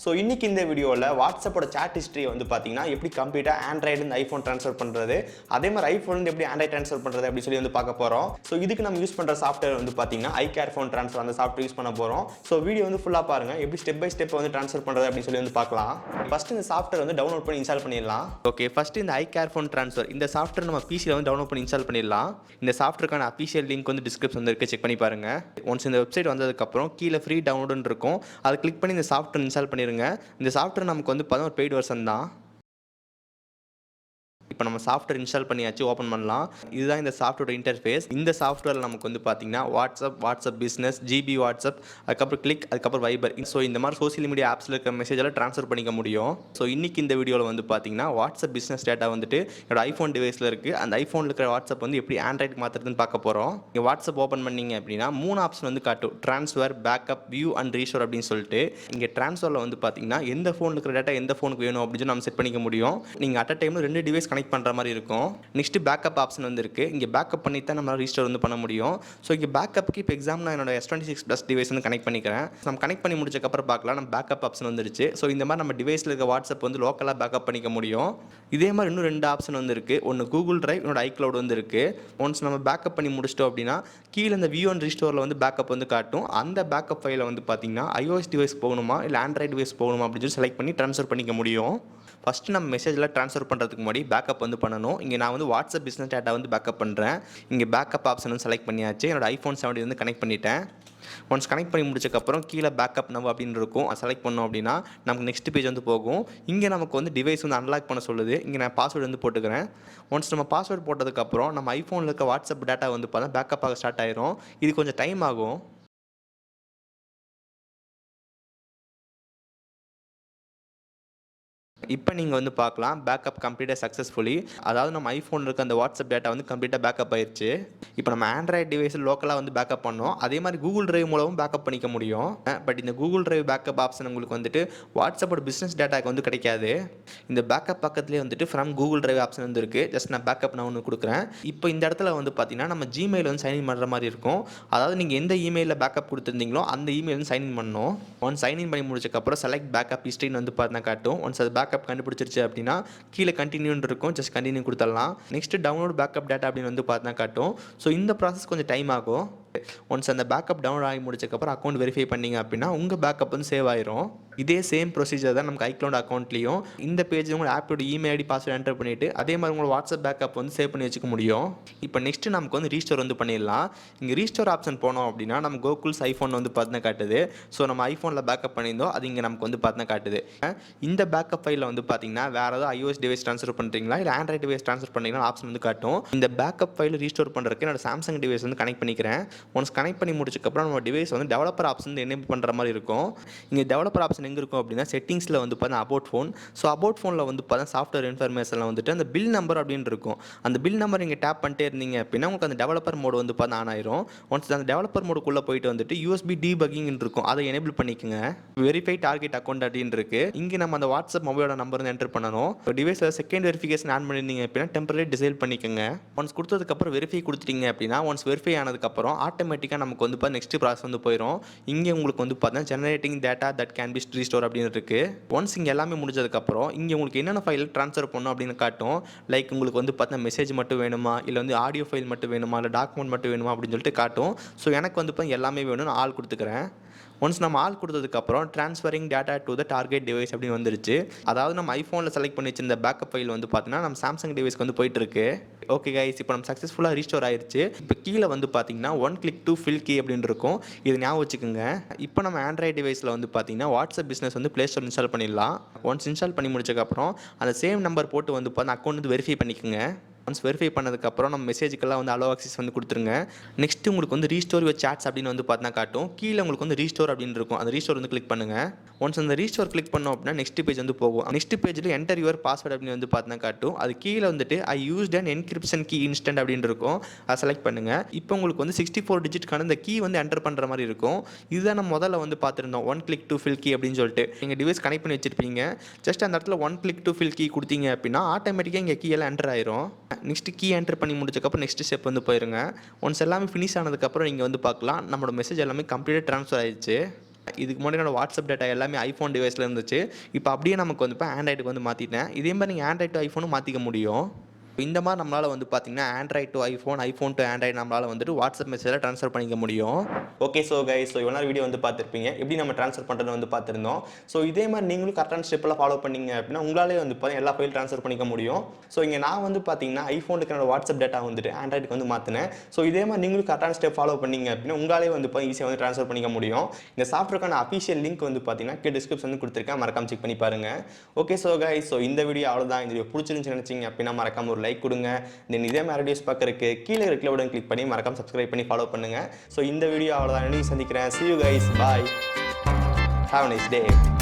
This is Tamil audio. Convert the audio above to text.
ஸோ இன்னைக்கு இந்த வீடியோவில் வாட்ஸ்அப்போட சாட் ஹிஸ்ட்ரி வந்து பார்த்தீங்கன்னா எப்படி கம்ப்ளீட்டாக ஆண்ட்ராய்டு இந்த ஐஃபோன் ட்ரான்ஸ்ஃபர் பண்ணுறது, அதே மாதிரி ஐஃபோன் எப்படி ஆண்ட்ராய்டு ட்ரான்ஸ்ஃபர் பண்ணுறது அப்படின்னு சொல்லி வந்து பார்க்க போகிறோம். ஸோ இதுக்கு நம்ம யூஸ் பண்ணுற சாஃப்ட்வேர் வந்து பார்த்தீங்கன்னா iCare ஃபோன் ட்ரான்ஸ்ஃபர் அந்த சாஃப்ட்வேர் யூஸ் பண்ண போகிறோம். ஸோ வீடியோ வந்து ஃபுல்லாக பாருங்கள், எப்படி ஸ்டெப் பை ஸ்டெப் வந்து ட்ரான்ஸ்ஃபர் பண்ணுறது அப்படின்னு சொல்லி வந்து பார்க்கலாம். ஃபஸ்ட்டு இந்த சாஃப்ட்வேர் வந்து டவுன்லோட் பண்ணி இன்ஸ்டால் பண்ணிடலாம். ஓகே, ஃபஸ்ட்டு இந்த iCare ஃபோன் ட்ரான்ஸ்ஃபர் இந்த சாஃப்ட்வேர் நம்ம பிசியில் வந்து டவுன்லோட் பண்ணி இன்ஸ்டால் பண்ணிடலாம். இந்த சாஃப்ட்வேருக்கான அஃபிஷியல் லிங்க் வந்து டிஸ்கிரிப்ஷன் வந்து இருக்குது, செக் பண்ணி பாருங்கள். ஒன்ஸ் இந்த வெப்சைட் வந்ததுக்கப்புறம் கீழே ஃப்ரீ டவுன்லோடுன்னு இருக்கும், அதை கிளிக் பண்ணி இந்த சாஃப்ட்வேர் இன்ஸ்டால் பண்ணிடுங்க. இந்த சாஃப்ட்வேர் நமக்கு வந்து பார்த்தா ஒரு பெய்டு வெர்ஷன் தான். இப்போ நம்ம சாஃப்ட்வேர் இன்ஸ்டால் பண்ணியாச்சு, ஓப்பன் பண்ணலாம். இதுதான் இந்த சாஃப்ட்வேரோட இன்டர்ஃபேஸ். இந்த சாஃப்ட்வேரில் நமக்கு வந்து பார்த்தீங்கன்னா வாட்ஸ்அப் பிஸ்னஸ், ஜிபி வாட்ஸ்அப், அதுக்கப்புறம் கிளிக், அதுக்கப்புறம் வைபர், ஸோ இந்த மாதிரி சோசியல் மீடியா ஆப்ஸில் இருக்கிற மெசேஜெல்லாம் ட்ரான்ஸ்ஃபர் பண்ணிக்க முடியும். ஸோ இன்றைக்கி இந்த வீடியோவில் வந்து பார்த்தீங்கன்னா வாட்ஸ்அப் பிஸ்னஸ் டேட்டா வந்துட்டு என்னோட ஐஃபோன் டிவைஸில் இருக்குது. அந்த ஐஃபோனில் இருக்கிற வாட்ஸ்அப் வந்து எப்படி ஆண்ட்ராய்டு மாற்றுறதுன்னு பார்க்க போகிறோம். நீங்கள் வாட்ஸ்அப் ஓப்பன் பண்ணிங்க அப்படின்னா 3 ஆப்ஷன் வந்து காட்டும்: transfer, backup, view and restore அப்படின்னு சொல்லிட்டு. இங்கே ட்ரான்ஸ்ஃபரில் வந்து பார்த்தீங்கன்னா எந்த ஃபோனில் இருக்கிற டேட்டா எந்த ஃபோனுக்கு வேணும் அப்படின்னு சொல்லி நம்ம செட் பண்ணிக்க முடியும். நீங்கள் அட் அ டைமில் 2 டிவைஸ் கனெக்ட் பண்ணுற மாதிரி இருக்கும். நெக்ஸ்ட் பேக்கப் ஆப்ஷன் வந்து இருக்குது. இங்கே பேக்கப் பண்ணி தான் நம்ம ரீஸ்டோர் வந்து பண்ண முடியும். ஸோ இங்கே பேக்கப்புக்கு இப்போ எக்ஸாம்பிள் நான் என்னோட S26+ டிவைஸ் வந்து கனெக்ட் பண்ணிக்கிறேன். நம்ம கனெக்ட் பண்ணி முடிச்சக்கப்புறம் பார்க்கலாம், நம்ம பேக்கப் ஆப்ஷன் வந்துருச்சு. ஸோ இந்த மாதிரி நம்ம டிவைஸில் இருக்க வாட்ஸ்அப் வந்து லோக்கலாக பேக்கப் பண்ணிக்க முடியும். இதே மாதிரி இன்னும் 2 ஆப்ஷன் வந்து இருக்குது. ஒன்று கூகுள் டிரைவ், இன்னொரு iCloud வந்து இருக்குது. ஒன்ஸ் நம்ம பேக்கப் பண்ணி முடிச்சிட்டோம் அப்படின்னா கீழே இந்த வியூ அண்ட் ரீஸ்டோரில் வந்து பேக்கப் வந்து காட்டும். அந்த பேக்கப் ஃபைலை வந்து பார்த்தீங்கன்னா iOS டிவைஸ் போகணுமா இல்லை ஆண்ட்ராய்டு டிவைஸ் போகணுமா அப்படின்னு சொல்லி செலக்ட் பண்ணி ட்ரான்ஸ்ஃபர் பண்ணிக்க முடியும். ஃபஸ்ட்டு நம்ம மெசேஜில் ட்ரான்ஸ்ஃபர் பண்ணுறதுக்கு முன்னாடி பேக்கப் வந்து பண்ணணும். இங்கே நான் வந்து வாட்ஸ்அப் பிஸ்னஸ் டேட்டா வந்து பேக்கப் பண்ணுறேன். இங்கே பேக்கப் ஆப்ஷன் வந்து செலக்ட் பண்ணியாச்சு. என்னோட ஐஃபோன் 17 வந்து கனெக்ட் பண்ணிட்டேன். ஒன்ஸ் கனெக்ட் பண்ணி முடிச்சக்கப்புறம் கீழே பேக்கப் நவ் அப்படின்னு இருக்கும், அதை செலக்ட் பண்ணோம் அப்படின்னா நமக்கு நெக்ஸ்ட் பேஜ் வந்து போகும். இங்கே நமக்கு வந்து டிவைஸ் வந்து அன்லாக் பண்ண சொல்லுது. இங்கே நான் பாஸ்வேர்டு வந்து போட்டுக்கிறேன். ஒன்ஸ் நம்ம பாஸ்வேர்டு போட்டதுக்கப்புறம் நம்ம ஐஃபோனில் இருக்க வாட்ஸ்அப் டேட்டா வந்து பார்த்தா பேக்கப் ஆக ஸ்டார்ட் ஆயிரும். இது கொஞ்சம் டைம் ஆகும். இப்போ நீங்கள் வந்து பார்க்கலாம், பேக்கப் கம்ப்ளீட்டாக சக்ஸஸ்ஃபுல்லி. அதாவது நம்ம ஐஃபோனில் இருக்க அந்த வாட்ஸ்அப் டேட்டா வந்து கம்ப்ளீட்டாக பேக்கப் ஆயிடுச்சு. இப்போ நம்ம ஆண்ட்ராய்டு டிவைஸில் லோக்கலாக வந்து பேக்கப் பண்ணோம். அதே மாதிரி கூகுள் டிரைவ் மூலமும் பேக்கப் பண்ணிக்க முடியும். பட் இந்த கூகுள் டிரைவ் பேக்கப் ஆப்ஷன் உங்களுக்கு வந்துட்டு வாட்ஸ்அப்போட பிஸ்னஸ் டேட்டாக்கு வந்து கிடைக்காது. இந்த பேக்கப் பக்கத்துலேயே வந்துட்டு ஃப்ரம் கூகுள் டிரைவ் ஆப்ஷன் வந்து இருக்குது. ஜஸ்ட் நான் பேக்கப் நான் ஒன்று கொடுக்குறேன். இப்போ இந்த இடத்துல வந்து பார்த்தீங்கன்னா நம்ம ஜிமெயில் வந்து சைன்இன் பண்ணுற மாதிரி இருக்கும். அதாவது நீங்கள் எந்த இமெயிலில் பேக்கப் கொடுத்துருந்தீங்களோ அந்த இமெயில் வந்து சைன்இன் பண்ணணும். ஒன்ஸ் சைன்இன் பண்ணி முடிச்சக்கப்புறம் செலக்ட் பேக்கப் ஹிஸ்ட்ரின்னு வந்து பார்த்தா காட்டும். ஒன்ஸ் அது பேக்கப் கண்டுபிடிச்சிருச்சு அப்படின்னா கீழே கண்டினியூன்னு இருக்கும், ஜஸ்ட் கண்டினியூ கொடுத்துடலாம். நெக்ஸ்ட் டவுன்லோட் பேக்கப் டேட்டா அப்படின்னு வந்து பார்த்தா காட்டும். ஸோ இந்த ப்ராசஸ் கொஞ்சம் டைம் ஆகும். ஒன்ஸ் அந்த பேக்கப் டவுன்லோட் ஆகி முடிச்சக்கப்புறம் அக்கௌண்ட் வெரிஃபை பண்ணிங்க அப்படின்னா உங்கள் பேக்கப் வந்து சேவ் ஆயிரும். இதே சேம் ப்ரொசீஜர் தான் நமக்கு iCloud அக்கௌண்ட்லேயும். இந்த பேஜ் உங்களோட ஆப்போட இமெயில் ஐடி பாஸ்வேர்டு என்டர் பண்ணிவிட்டு அதே மாதிரி உங்களோட வாட்ஸ்அப் பேக்கப் வந்து சேவ் பண்ணி வச்சுக்க முடியும். இப்போ நெக்ஸ்ட் நமக்கு வந்து ரீஸ்டோர் வந்து பண்ணிடலாம். இங்கே ரீஸ்டோர் ஆப்ஷன் போனோம் அப்படின்னா நம்ம கோகுல்ஸ் ஐஃபோன் வந்து பார்த்தா காட்டுது. ஸோ நம்ம ஐஃபோனில் பேக்கப் பண்ணியிருந்தோம், அது இங்கே நமக்கு வந்து பார்த்தா காட்டுது. இந்த பேக்கப் ஃபைலில் வந்து பார்த்தீங்கன்னா வேறு ஏதாவது iOS டிவைஸ் ட்ரான்ஸ்ஃபர் பண்ணுறீங்களா இல்லை ஆண்ட்ராய்டு டிவைஸ் ட்ரான்ஸ்ஃபர் பண்ணுறீங்களா ஆப்ஷன் வந்து காட்டும். இந்த பேக்கப் ஃபைல் ரீஸ்டோர் பண்ணுறதுக்கு என்னோட சாம்சங் டிவைஸ் வந்து கனெக்ட் பண்ணிக்கிறேன். ஒன்ஸ் கனெக்ட் பண்ணி முடிச்சக்கப்புறம் நம்ம டிவைஸ் வந்து டெவலப்பர் ஆப்ஷன் வந்து எனேபிள் பண்ணுற மாதிரி இருக்கும். இங்கே டெவலப்பர் ஆப்ஷன் எங்கே இருக்கும் அப்படின்னா செட்டிங்ஸில் வந்து பார்த்தா அபவுட் ஃபோன். ஸோ அபவுட் ஃபோனில் வந்து பார்த்தா சாஃப்ட்வேர் இன்ஃபர்மேஷனில் வந்துட்டு அந்த பில் நம்பர் அப்படின்னு இருக்கும். அந்த பில் நம்பர் நீங்கள் டேப் பண்ணிட்டே இருந்தீங்க அப்படின்னா உங்களுக்கு அந்த டெவலப்பர் மோடு வந்து பார்த்தா ஆன் ஆயிரும். ஒன்ஸ் அந்த டெவலப்பர் மோடுக்குள்ளே போயிட்டு வந்துட்டு USB டீபக்கிங் இருக்கும், அதை எனேபிள் பண்ணிக்கோங்க. வெரிஃபை டார்கெட் அக்கௌண்ட் அப்படின்னு இருக்கு. இங்கே நம்ம அந்த வாட்ஸ்அப் மொபைலோட நம்பர் வந்து என்டர் பண்ணணும். டிவைஸில் செகண்ட் வெரிஃபிகேஷன் ஆன் பண்ணியிருந்தீங்க அப்படின்னா டெம்பரரி டிசேபிள் பண்ணிக்கோங்க. ஒன்ஸ் கொடுத்ததுக்கப்புறம் வெரிஃபை கொடுத்துட்டீங்க அப்படின்னா ஒன்ஸ் வெரிஃபை ஆனதுக்கப்புறம் ஆட்டோமேட்டிக்காக நமக்கு வந்து நெக்ஸ்ட் ப்ராசஸ் வந்து போயிடும். இங்கே உங்களுக்கு வந்து பார்த்தீங்கன்னா generating data that can be restore அப்படின்னு இருக்கு. ஒன்ஸ் இங்கே எல்லாமே முடிஞ்சதுக்கப்புறம் இங்கே உங்களுக்கு என்னென்ன ஃபைல் ட்ரான்ஸ்ஃபர் பண்ணணும் அப்படின்னு காட்டும். லைக் உங்களுக்கு வந்து பார்த்தீங்கன்னா மெசேஜ் மட்டும் வேணுமா இல்லை வந்து ஆடியோ ஃபைல் மட்டும் வேணுமா இல்லை டாக்குமெண்ட் மட்டும் வேணுமா அப்படின்னு சொல்லிட்டு காட்டும். ஸோ எனக்கு வந்து இப்போ எல்லாமே வேணும்னு ஆள் கொடுத்துக்கிறேன். ஒன்ஸ் நம்ம ஆள் கொடுத்ததுக்கப்புறம் transferring data to the target device அப்படின்னு வந்துருச்சு. அதாவது நம்ம ஐஃபோனில் செலக்ட் பண்ணி வச்சிருந்த பேக்கப் ஃபைல் வந்து பார்த்தீங்கன்னா நம்ம சாம்சங் டிவைஸ்க்கு வந்து போயிட்டு இருக்கு. ஓகே கைஸ், இப்போ நம்ம சக்ஸஸ்ஃபுல்லாக ரீஸ்டோர் ஆயிடுச்சு. இப்போ கீழே வந்து பார்த்தீங்கன்னா 1 click to fill key அப்படின்னு இருக்கும், இது ஞாபகம் வச்சுக்கோங்க. இப்போ நம்ம ஆண்ட்ராய்டு டிவைஸில் வந்து பார்த்தீங்கன்னா வாட்ஸ்அப் பிஸ்னஸ் வந்து ப்ளே ஸ்டோர் இன்ஸ்டால் பண்ணிடலாம். ஒன்ஸ் இன்ஸ்டால் பண்ணி முடிச்சக்கப்புறம் அந்த சேம் நம்பர் போட்டு வந்து பார்த்தா அக்கௌண்ட் வந்து வெரிஃபை பண்ணிக்கோங்க. ஒன்ஸ் வெரிஃபை பண்ணதுக்கப்புறம் நம்ம மெசேஜுக்கெல்லாம் வந்து அலோ ஆக்சஸ் வந்து கொடுத்துருங்க. நெக்ஸ்ட்டு உங்களுக்கு வந்து ரீஸ்டோர் யுவர் சாட்ஸ் அப்படின்னு வந்து பார்த்தா காட்டும். கீழே உங்களுக்கு வந்து ரீஸ்டோர் அப்படின்னு இருக்கும், அந்த ரீஸ்டோர் வந்து கிளிக் பண்ணுங்கள். ஒன்ஸ் அந்த ரீஸ்டோர் கிளிக் பண்ணோம் அப்படின்னா நெக்ஸ்ட் பேஜ் வந்து போகும். நெக்ஸ்ட் பேஜில் என்டர் யுவர் பாஸ்வேர்டு அப்படின்னு வந்து பார்த்தா காட்டும். அது கீழே வந்துட்டு I used an encryption key instant அப்படின்னு இருக்கும், அதை செலக்ட் பண்ணுங்கள். இப்போ உங்களுக்கு வந்து 64 டிஜிட்கான இந்த கீ வந்து என்டர் பண்ணுற மாதிரி இருக்கும். இதுதான் நம்ம முதல்ல வந்து பார்த்துருந்தோம் 1 click to fill key அப்படின்னு சொல்லிட்டு. நீங்கள் டிவைஸ் கனெக்ட் பண்ணி வச்சிருப்பீங்க, ஜஸ்ட் அந்த இடத்துல 1 click to fill key கொடுத்தீங்க அப்படின்னா ஆட்டோமேட்டிக்காக இங்கே கீ எல்லாம் என்டர் ஆயிரும். நெக்ஸ்ட் கீ என்டர் பண்ணி முடிச்சக்கப்புறம் நெக்ஸ்ட் ஸ்டெப் வந்து போயிருங்க. ஒன்ஸ் எல்லாமே ஃபினிஷ் ஆனதுக்கப்புறம் நீங்கள் வந்து பார்க்கலாம் நம்மளோட மெசேஜ் எல்லாமே கம்ப்ளீட்டாக ட்ரான்ஸ்ஃபர் ஆயிடுச்சு. இதுக்கு முன்னாடி என்னோட வாட்ஸ்அப் டேட்டா எல்லாமே ஐஃபோன் டிவைஸில் இருந்துச்சு. இப்போ அப்படியே நமக்கு வந்து இப்போ ஆண்ட்ராய்டுக்கு வந்து மாற்றிட்டேன். இதே மாதிரி நீங்கள் ஆண்ட்ராய்டு டு ஐஃபோனும் மாற்றிக்க முடியும். இந்த மாதிரி நம்மளால் வந்து பார்த்தீங்கன்னா Android to iPhone, iPhone to Android நம்மளால் வந்துட்டு வாட்ஸ்அப் மெசேஜில் ட்ரான்ஸ்ஃபர் பண்ணிக்க முடியும். ஓகே ஸோ கைஸ், ஸோ இவ்வளோ வீடியோ வந்து பார்த்துருப்பீங்க. எப்படி நம்ம ட்ரான்ஸ்ஃபர் பண்ணுறது வந்து பார்த்துருந்தோம். ஸோ இதே மாதிரி நீங்களும் கரெக்டான ஸ்டெப்பெல்லாம் ஃபாலோ பண்ணீங்க அப்படின்னா உங்களாலே வந்து பார்த்தீங்கன்னா எல்லா ஃபைல் ட்ரான்ஸ்ஃபர் பண்ணிக்க முடியும். ஸோ இங்கே நான் வந்து பார்த்தீங்கன்னா ஐஃபோனுக்கு என்னோட வாட்ஸ்அப் டேட்டா வந்துட்டு ஆண்ட்ராய்டுக்கு வந்து மாற்றினேன். ஸோ இதே மாதிரி நீங்களும் கரெக்டான ஸ்டெப் ஃபாலோ பண்ணீங்க அப்படின்னா உங்களாலே வந்து ஈஸியாக வந்து ட்ரான்ஸ்ஃபர் பண்ணிக்க முடியும். இந்த சாஃப்ட்வேர்க்கான அஃபிஷியல் லிங்க் வந்து பார்த்தீங்கன்னா டிஸ்கிரிப்ஷன் வந்து கொடுத்துருக்கேன், மறக்காம செக் பண்ணி பாருங்க. ஓகே ஸோ கைஸ், ஸோ இந்த வீடியோ அவ்வளோதான். இந்த வீடியோ பிடிச்சிருந்துச்சு நினச்சிங்க அப்படின்னா மறக்காம ஒரு லைக் கொடுங்க. தென் இதே மாதிரி வீடியோஸ் பார்க்கறதுக்கு கீழே இருக்கிற பட்டன் கிளிக் பண்ணி மறக்காம சப்ஸ்கிரைப் பண்ணி ஃபாலோ பண்ணுங்க. ஸோ இந்த வீடியோ அவ்வளோதான். சந்திக்கிறேன். See you guys. Bye. Have a nice day.